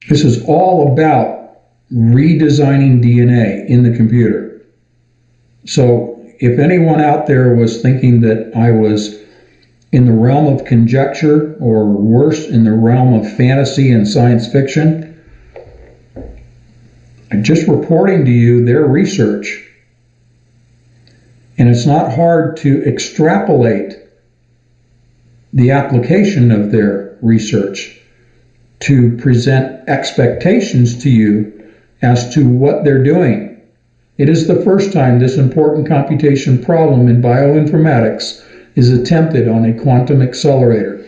This is all about redesigning DNA in the computer. So if anyone out there was thinking that I was in the realm of conjecture, or worse, in the realm of fantasy and science fiction, I'm just reporting to you their research. And it's not hard to extrapolate the application of their research to present expectations to you as to what they're doing. It is the first time this important computation problem in bioinformatics is attempted on a quantum accelerator.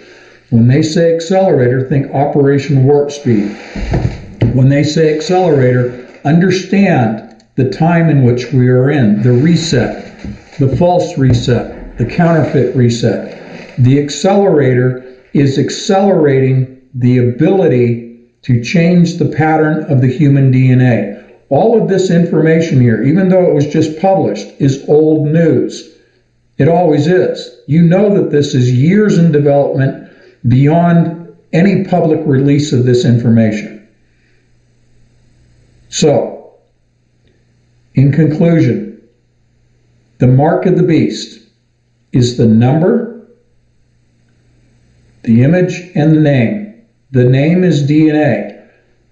When they say accelerator, think Operation Warp Speed. When they say accelerator, understand the time in which we are in, the reset, the false reset, the counterfeit reset. The accelerator is accelerating the ability to change the pattern of the human DNA. All of this information here, even though it was just published, is old news. It always is. You know that this is years in development beyond any public release of this information. So, in conclusion, the mark of the beast is the number, the image, and the name. The name is DNA.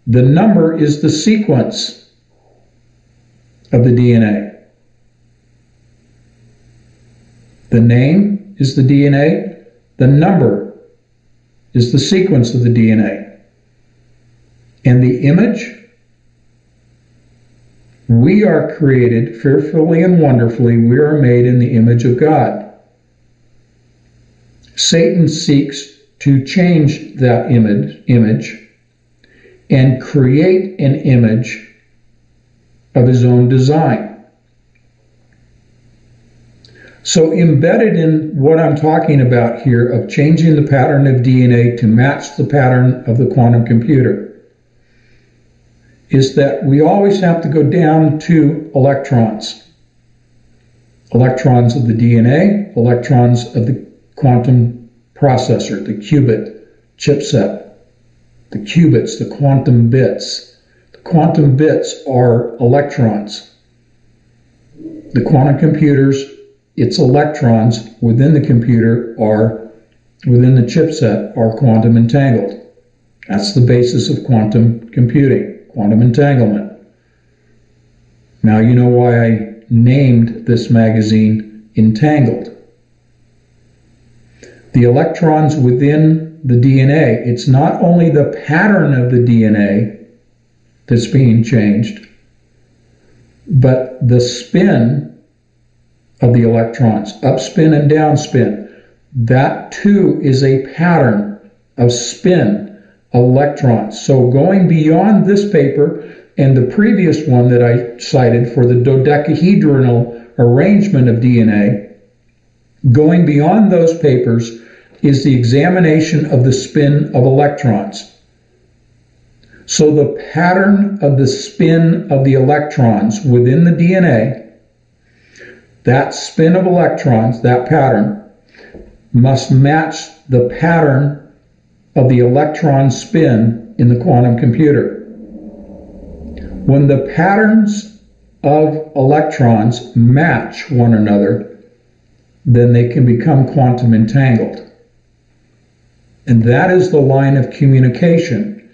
The number is the sequence of the DNA. The name is the DNA. The number is the sequence of the DNA. And the image, we are created fearfully and wonderfully. We are made in the image of God. Satan seeks to change that image and create an image of his own design. So embedded in what I'm talking about here of changing the pattern of DNA to match the pattern of the quantum computer is that we always have to go down to electrons. Electrons of the DNA, electrons of the quantum processor, the qubit chipset, the qubits, the quantum bits. The quantum bits are electrons. The quantum computers, its electrons within the computer are, within the chipset, are quantum entangled. That's the basis of quantum computing, quantum entanglement. Now you know why I named this magazine Entangled. The electrons within the DNA, it's not only the pattern of the DNA that's being changed, but the spin of the electrons, upspin and downspin. That too is a pattern of spin electrons. So going beyond this paper and the previous one that I cited for the dodecahedral arrangement of DNA, going beyond those papers is the examination of the spin of electrons. So the pattern of the spin of the electrons within the DNA, that spin of electrons, that pattern, must match the pattern of the electron spin in the quantum computer. When the patterns of electrons match one another, then they can become quantum entangled. And that is the line of communication,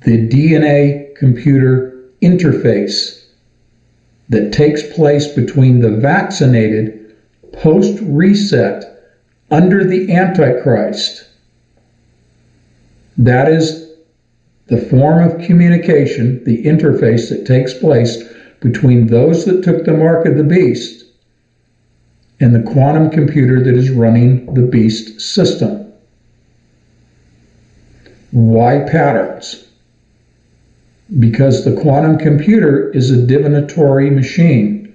the DNA computer interface that takes place between the vaccinated post-reset under the Antichrist. That is the form of communication, the interface that takes place between those that took the mark of the beast and the quantum computer that is running the beast system. Why patterns? Because the quantum computer is a divinatory machine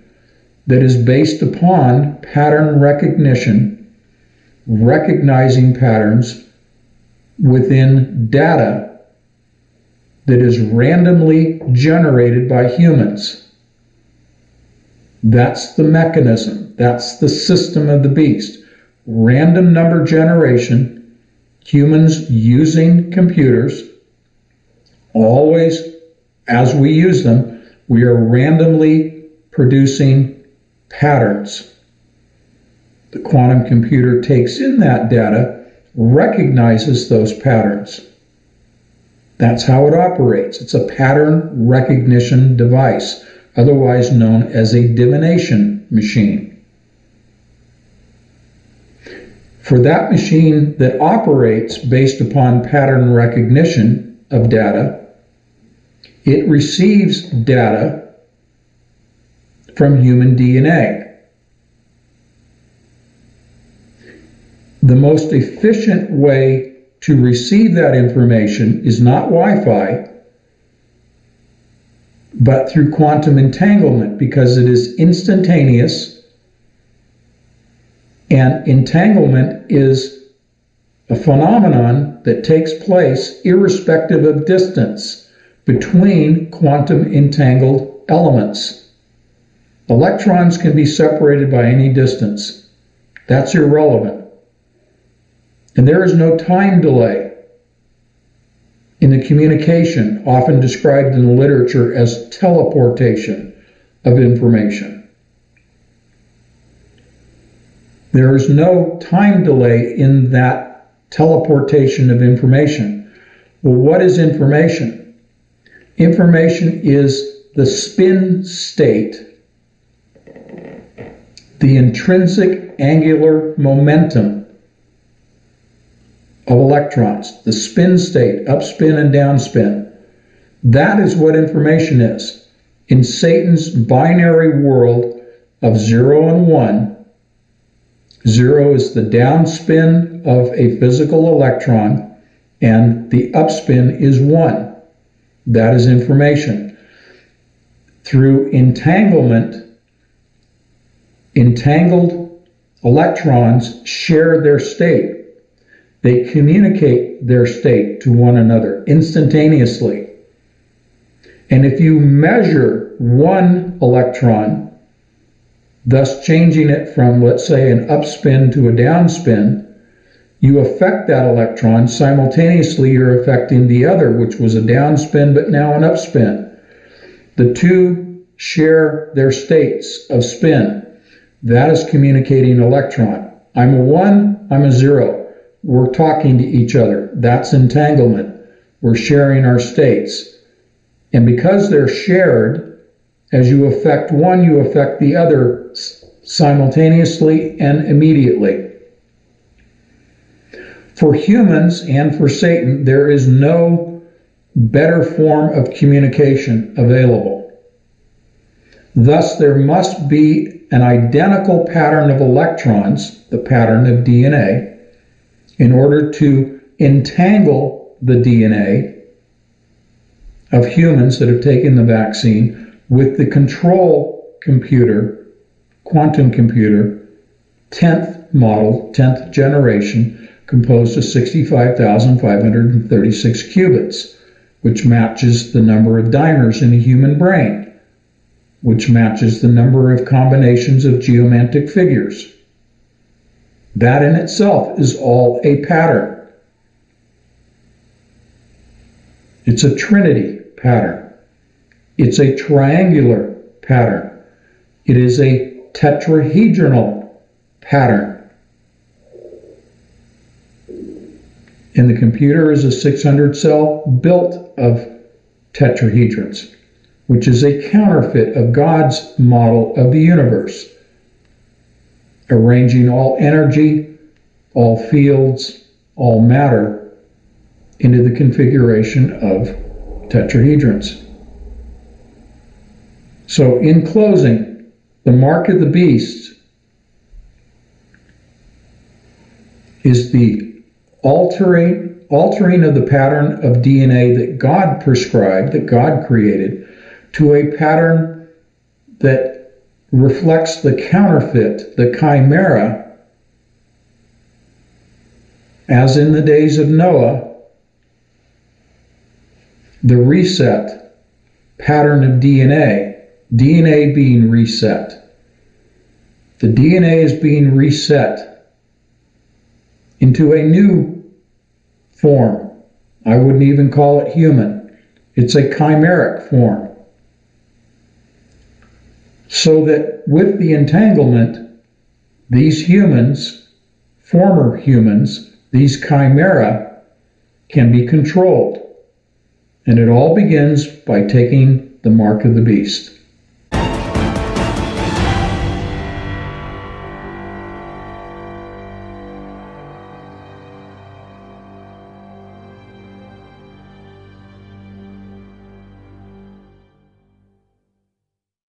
that is based upon pattern recognition, recognizing patterns within data that is randomly generated by humans. That's the mechanism. That's the system of the beast. Random number generation, humans using computers, Always, as we use them, we are randomly producing patterns. The quantum computer takes in that data, recognizes those patterns. That's how it operates. It's a pattern recognition device, otherwise known as a divination machine. For that machine that operates based upon pattern recognition of data, it receives data from human DNA. The most efficient way to receive that information is not Wi-Fi, but through quantum entanglement, because it is instantaneous, and entanglement is a phenomenon that takes place irrespective of distance between quantum entangled elements. Electrons can be separated by any distance. That's irrelevant. And there is no time delay in the communication, often described in the literature as teleportation of information. There is no time delay in that teleportation of information. Well, what is information? Information is the spin state, the intrinsic angular momentum of electrons, the spin state, upspin and downspin. That is what information is. In Satan's binary world of 0 and 1, 0 is the downspin of a physical electron, and the upspin is 1. That is information. Through entanglement, entangled electrons share their state. They communicate their state to one another instantaneously. And if you measure one electron, thus changing it from, let's say, an upspin to a downspin, you affect that electron. Simultaneously, you're affecting the other, which was a downspin, but now an upspin. The two share their states of spin. That is communicating electron. I'm a 1, I'm a 0. We're talking to each other. That's entanglement. We're sharing our states. And because they're shared, as you affect one, you affect the other simultaneously and immediately. For humans and for Satan, there is no better form of communication available. Thus, there must be an identical pattern of electrons, the pattern of DNA, in order to entangle the DNA of humans that have taken the vaccine with the control computer, quantum computer, 10th model, 10th generation, composed of 65,536 qubits, which matches the number of dimers in a human brain, which matches the number of combinations of geometric figures. That in itself is all a pattern. It's a trinity pattern. It's a triangular pattern. It is a tetrahedral pattern. And the computer is a 600 cell built of tetrahedrons, which is a counterfeit of God's model of the universe, arranging all energy, all fields, all matter into the configuration of tetrahedrons. So in closing, the mark of the beast is the altering of the pattern of DNA that God prescribed, that God created, to a pattern that reflects the counterfeit, the chimera, as in the days of Noah, the reset pattern of DNA being reset. The DNA is being reset into a new form. I wouldn't even call it human. It's a chimeric form. So that with the entanglement, these humans, former humans, these chimera, can be controlled. And it all begins by taking the mark of the beast.